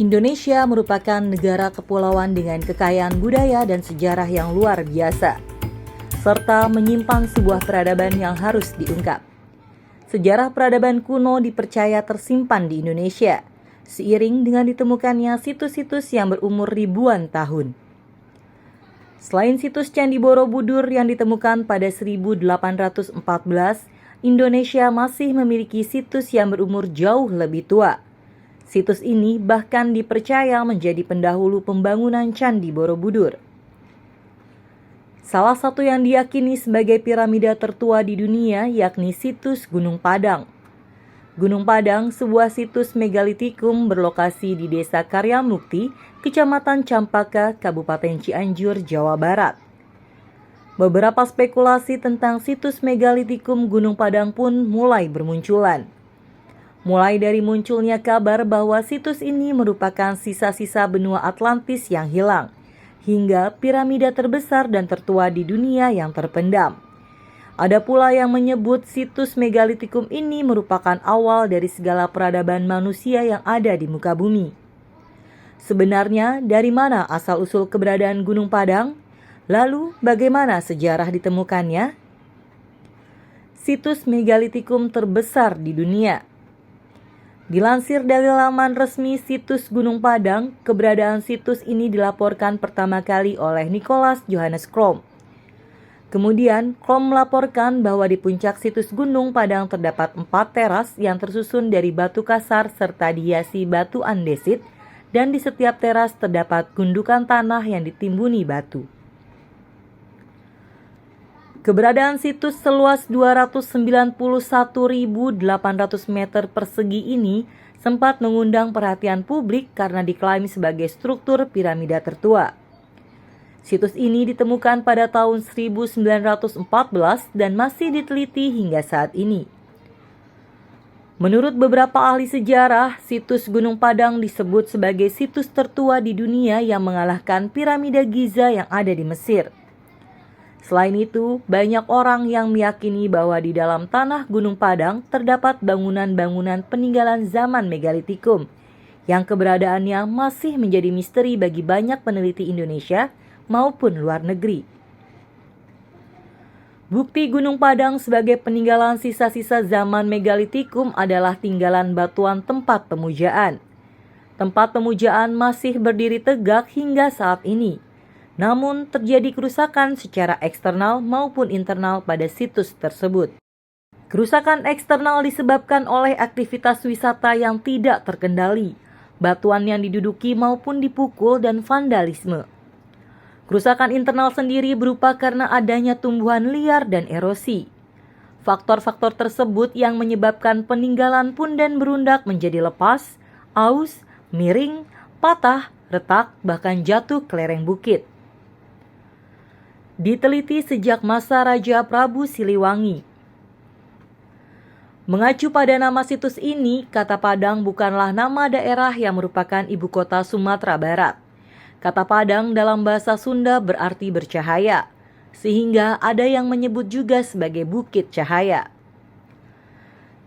Indonesia merupakan negara kepulauan dengan kekayaan budaya dan sejarah yang luar biasa, serta menyimpan sebuah peradaban yang harus diungkap. Sejarah peradaban kuno dipercaya tersimpan di Indonesia, seiring dengan ditemukannya situs-situs yang berumur ribuan tahun. Selain situs Candi Borobudur yang ditemukan pada 1814, Indonesia masih memiliki situs yang berumur jauh lebih tua. Situs ini bahkan dipercaya menjadi pendahulu pembangunan Candi Borobudur. Salah satu yang diyakini sebagai piramida tertua di dunia yakni situs Gunung Padang. Gunung Padang, sebuah situs megalitikum berlokasi di Desa Karyamukti, Kecamatan Campaka, Kabupaten Cianjur, Jawa Barat. Beberapa spekulasi tentang situs megalitikum Gunung Padang pun mulai bermunculan. Mulai dari munculnya kabar bahwa situs ini merupakan sisa-sisa benua Atlantis yang hilang, hingga piramida terbesar dan tertua di dunia yang terpendam. Ada pula yang menyebut situs megalitikum ini merupakan awal dari segala peradaban manusia yang ada di muka bumi. Sebenarnya, dari mana asal-usul keberadaan Gunung Padang? Lalu, bagaimana sejarah ditemukannya? Situs megalitikum terbesar di dunia. Dilansir dari laman resmi situs Gunung Padang, keberadaan situs ini dilaporkan pertama kali oleh Nicholas Johannes Krom. Kemudian, Krom melaporkan bahwa di puncak situs Gunung Padang terdapat 4 teras yang tersusun dari batu kasar serta dihiasi batu andesit, dan di setiap teras terdapat gundukan tanah yang ditimbuni batu. Keberadaan situs seluas 291.800 meter persegi ini sempat mengundang perhatian publik karena diklaim sebagai struktur piramida tertua. Situs ini ditemukan pada tahun 1914 dan masih diteliti hingga saat ini. Menurut beberapa ahli sejarah, situs Gunung Padang disebut sebagai situs tertua di dunia yang mengalahkan piramida Giza yang ada di Mesir. Selain itu, banyak orang yang meyakini bahwa di dalam tanah Gunung Padang terdapat bangunan-bangunan peninggalan zaman megalitikum yang keberadaannya masih menjadi misteri bagi banyak peneliti Indonesia maupun luar negeri. Bukti Gunung Padang sebagai peninggalan sisa-sisa zaman megalitikum adalah tinggalan batuan tempat pemujaan. Tempat pemujaan masih berdiri tegak hingga saat ini. Namun terjadi kerusakan secara eksternal maupun internal pada situs tersebut. Kerusakan eksternal disebabkan oleh aktivitas wisata yang tidak terkendali, batuan yang diduduki maupun dipukul, dan vandalisme. Kerusakan internal sendiri berupa karena adanya tumbuhan liar dan erosi. Faktor-faktor tersebut yang menyebabkan peninggalan punden berundak menjadi lepas, aus, miring, patah, retak, bahkan jatuh ke lereng bukit. Diteliti sejak masa Raja Prabu Siliwangi. Mengacu pada nama situs ini, kata Padang bukanlah nama daerah yang merupakan ibu kota Sumatera Barat. Kata Padang dalam bahasa Sunda berarti bercahaya, sehingga ada yang menyebut juga sebagai Bukit Cahaya.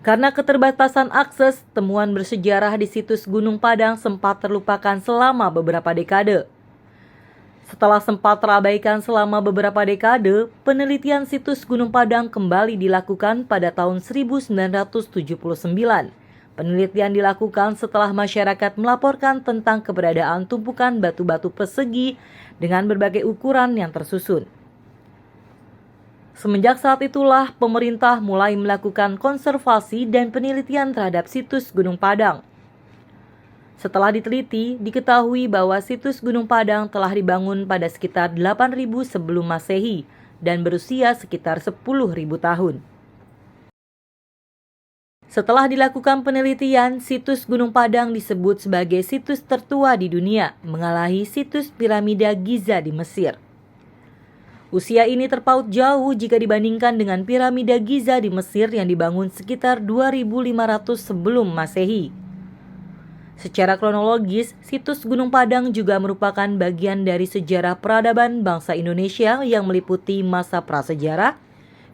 Karena keterbatasan akses, temuan bersejarah di situs Gunung Padang sempat terlupakan selama beberapa dekade. Setelah sempat terabaikan selama beberapa dekade, penelitian situs Gunung Padang kembali dilakukan pada tahun 1979. Penelitian dilakukan setelah masyarakat melaporkan tentang keberadaan tumpukan batu-batu persegi dengan berbagai ukuran yang tersusun. Semenjak saat itulah, pemerintah mulai melakukan konservasi dan penelitian terhadap situs Gunung Padang. Setelah diteliti, diketahui bahwa situs Gunung Padang telah dibangun pada sekitar 8.000 sebelum Masehi dan berusia sekitar 10.000 tahun. Setelah dilakukan penelitian, situs Gunung Padang disebut sebagai situs tertua di dunia, mengalahi situs piramida Giza di Mesir. Usia ini terpaut jauh jika dibandingkan dengan piramida Giza di Mesir yang dibangun sekitar 2.500 sebelum Masehi. Secara kronologis, situs Gunung Padang juga merupakan bagian dari sejarah peradaban bangsa Indonesia yang meliputi masa prasejarah,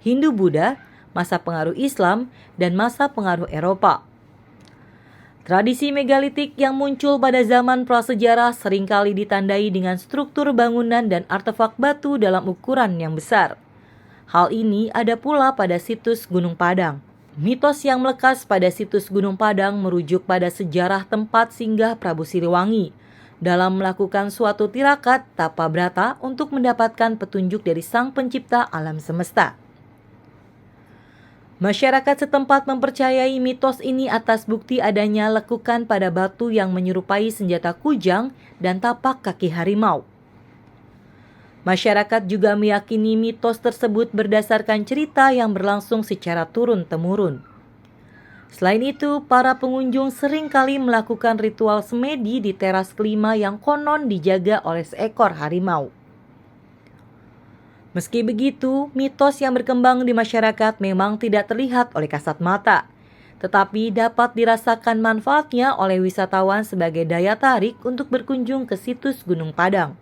Hindu-Buddha, masa pengaruh Islam, dan masa pengaruh Eropa. Tradisi megalitik yang muncul pada zaman prasejarah seringkali ditandai dengan struktur bangunan dan artefak batu dalam ukuran yang besar. Hal ini ada pula pada situs Gunung Padang. Mitos yang melekat pada situs Gunung Padang merujuk pada sejarah tempat singgah Prabu Siliwangi dalam melakukan suatu tirakat tapa brata untuk mendapatkan petunjuk dari Sang Pencipta alam semesta. Masyarakat setempat mempercayai mitos ini atas bukti adanya lekukan pada batu yang menyerupai senjata kujang dan tapak kaki harimau. Masyarakat juga meyakini mitos tersebut berdasarkan cerita yang berlangsung secara turun-temurun. Selain itu, para pengunjung seringkali melakukan ritual semedi di teras kelima yang konon dijaga oleh seekor harimau. Meski begitu, mitos yang berkembang di masyarakat memang tidak terlihat oleh kasat mata, tetapi dapat dirasakan manfaatnya oleh wisatawan sebagai daya tarik untuk berkunjung ke situs Gunung Padang.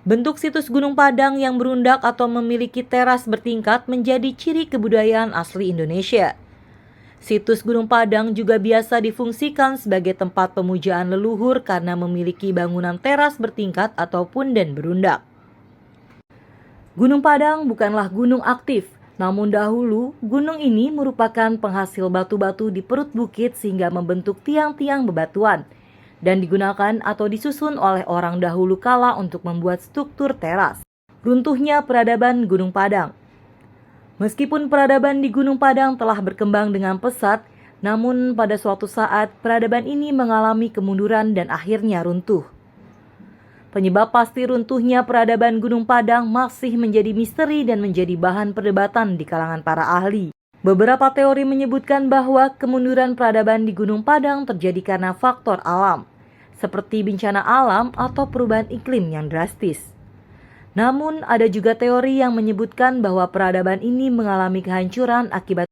Bentuk situs Gunung Padang yang berundak atau memiliki teras bertingkat menjadi ciri kebudayaan asli Indonesia. Situs Gunung Padang juga biasa difungsikan sebagai tempat pemujaan leluhur karena memiliki bangunan teras bertingkat atau punden berundak. Gunung Padang bukanlah gunung aktif, namun dahulu gunung ini merupakan penghasil batu-batu di perut bukit sehingga membentuk tiang-tiang bebatuan dan digunakan atau disusun oleh orang dahulu kala untuk membuat struktur teras. Runtuhnya peradaban Gunung Padang. Meskipun peradaban di Gunung Padang telah berkembang dengan pesat, namun pada suatu saat peradaban ini mengalami kemunduran dan akhirnya runtuh. Penyebab pasti runtuhnya peradaban Gunung Padang masih menjadi misteri dan menjadi bahan perdebatan di kalangan para ahli. Beberapa teori menyebutkan bahwa kemunduran peradaban di Gunung Padang terjadi karena faktor alam, seperti bencana alam atau perubahan iklim yang drastis. Namun, ada juga teori yang menyebutkan bahwa peradaban ini mengalami kehancuran akibat